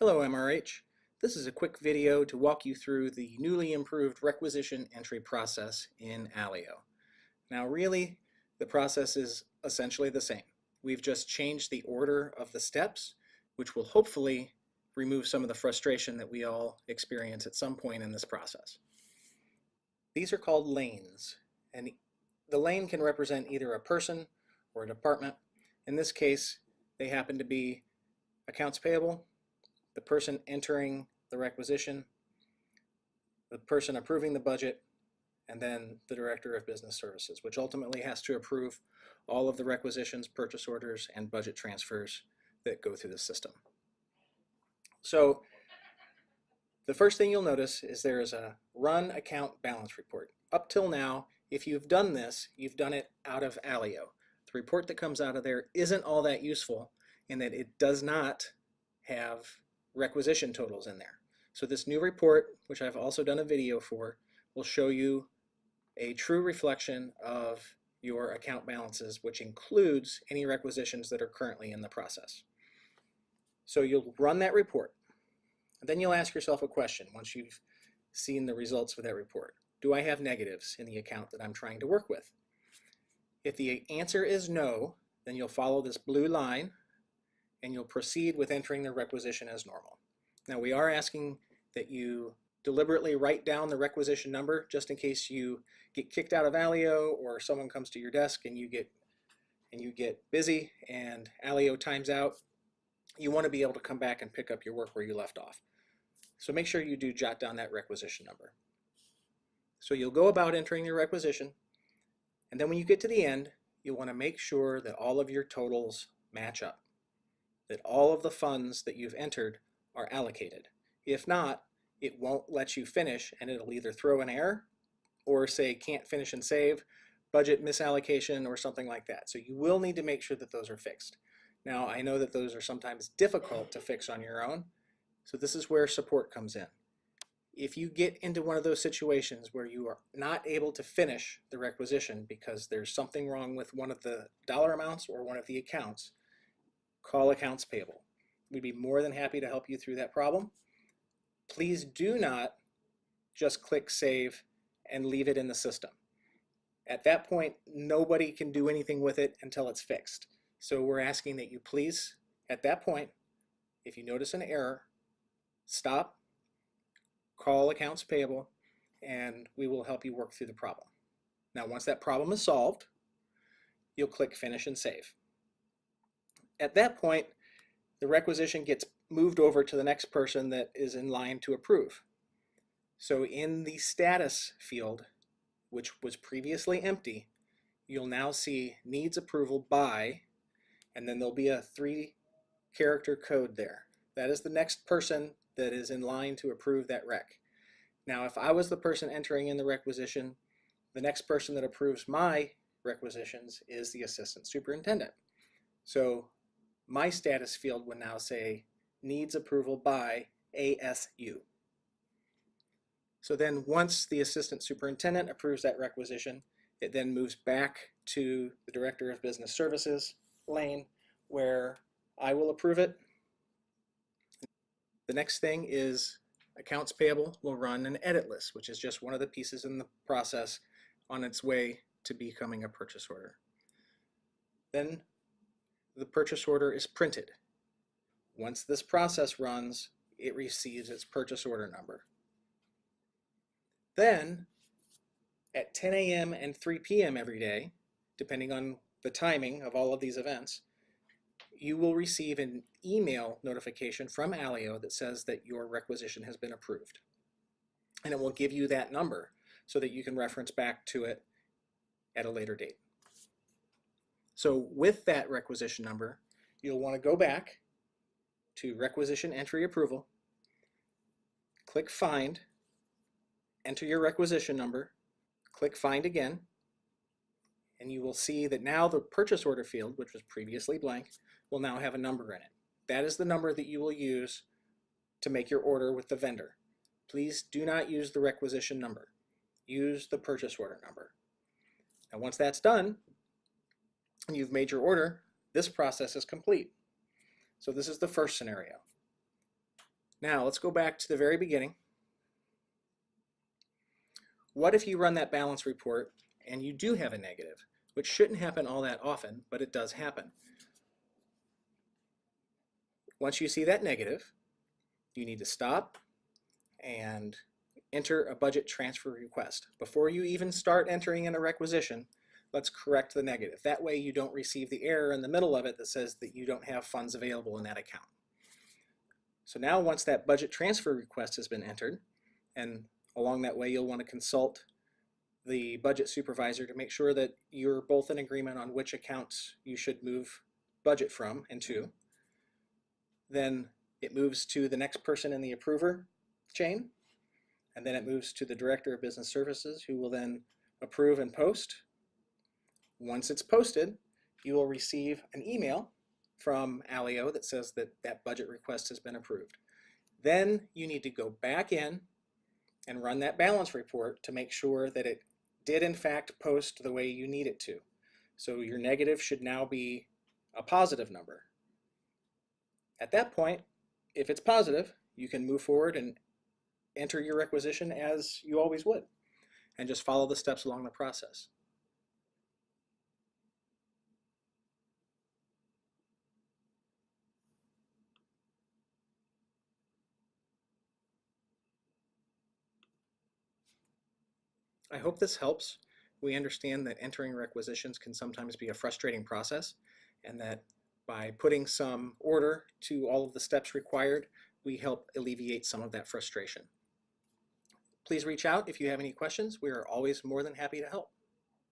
Hello MRH. This is a quick video to walk you through the newly improved requisition entry process in Alio. Now really, the process is essentially the same. We've just changed the order of the steps, which will hopefully remove some of the frustration that we all experience at some point in this process. These are called lanes, and the lane can represent either a person or a department. In this case, they happen to be accounts payable, the person entering the requisition, the person approving the budget, and then the Director of Business Services, which ultimately has to approve all of the requisitions, purchase orders, and budget transfers that go through the system. So the first thing you'll notice is there is a Run Account Balance Report. Up till now, if you've done this, you've done it out of Alio. The report that comes out of there isn't all that useful in that it does not have requisition totals in there. So this new report, which I've also done a video for, will show you a true reflection of your account balances, which includes any requisitions that are currently in the process. So you'll run that report. And then you'll ask yourself a question once you've seen the results of that report. Do I have negatives in the account that I'm trying to work with? If the answer is no, then you'll follow this blue line and you'll proceed with entering the requisition as normal. Now we are asking that you deliberately write down the requisition number just in case you get kicked out of Alio or someone comes to your desk and you get busy and Alio times out. You want to be able to come back and pick up your work where you left off. So make sure you do jot down that requisition number. So you'll go about entering your requisition, and then when you get to the end, you'll want to make sure that all of your totals match up, that all of the funds that you've entered are allocated. If not, it won't let you finish, and it'll either throw an error or say can't finish and save, budget misallocation, or something like that. So you will need to make sure that those are fixed. Now I know that those are sometimes difficult to fix on your own, so this is where support comes in. If you get into one of those situations where you are not able to finish the requisition because there's something wrong with one of the dollar amounts or one of the accounts, call accounts payable. We'd be more than happy to help you through that problem. Please do not just click save and leave it in the system. At that point, nobody can do anything with it until it's fixed. So we're asking that you please, at that point, if you notice an error, stop, call accounts payable, and we will help you work through the problem. Now once that problem is solved, you'll click finish and save. At that point, the requisition gets moved over to the next person that is in line to approve. So in the status field, which was previously empty, you'll now see needs approval by, and then there'll be a 3-character code there. That is the next person that is in line to approve that rec. Now if I was the person entering in the requisition, the next person that approves my requisitions is the assistant superintendent. So my status field would now say needs approval by ASU. So then once the assistant superintendent approves that requisition, it then moves back to the Director of Business Services lane where I will approve it. The next thing is accounts payable will run an edit list, which is just one of the pieces in the process on its way to becoming a purchase order. Then the purchase order is printed. Once this process runs, it receives its purchase order number. Then at 10 a.m. and 3 p.m. every day, depending on the timing of all of these events, you will receive an email notification from Alio that says that your requisition has been approved. And it will give you that number so that you can reference back to it at a later date. So with that requisition number, you'll want to go back to Requisition Entry Approval, click Find, enter your requisition number, click Find again, and you will see that now the purchase order field, which was previously blank, will now have a number in it. That is the number that you will use to make your order with the vendor. Please do not use the requisition number. Use the purchase order number. And once that's done, and you've made your order, this process is complete. So this is the first scenario. Now let's go back to the very beginning. What if you run that balance report and you do have a negative, which shouldn't happen all that often, but it does happen. Once you see that negative, you need to stop and enter a budget transfer request. Before you even start entering in a requisition, let's correct the negative. That way you don't receive the error in the middle of it that says that you don't have funds available in that account. So now once that budget transfer request has been entered, and along that way you'll want to consult the budget supervisor to make sure that you're both in agreement on which accounts you should move budget from and to. Then it moves to the next person in the approver chain, and then it moves to the Director of Business Services, who will then approve and post. Once it's posted, you will receive an email from Alio that says that that budget request has been approved. Then you need to go back in and run that balance report to make sure that it did in fact post the way you need it to. So your negative should now be a positive number. At that point, if it's positive, you can move forward and enter your requisition as you always would, and just follow the steps along the process. I hope this helps. We understand that entering requisitions can sometimes be a frustrating process, and that by putting some order to all of the steps required, we help alleviate some of that frustration. Please reach out if you have any questions. We are always more than happy to help.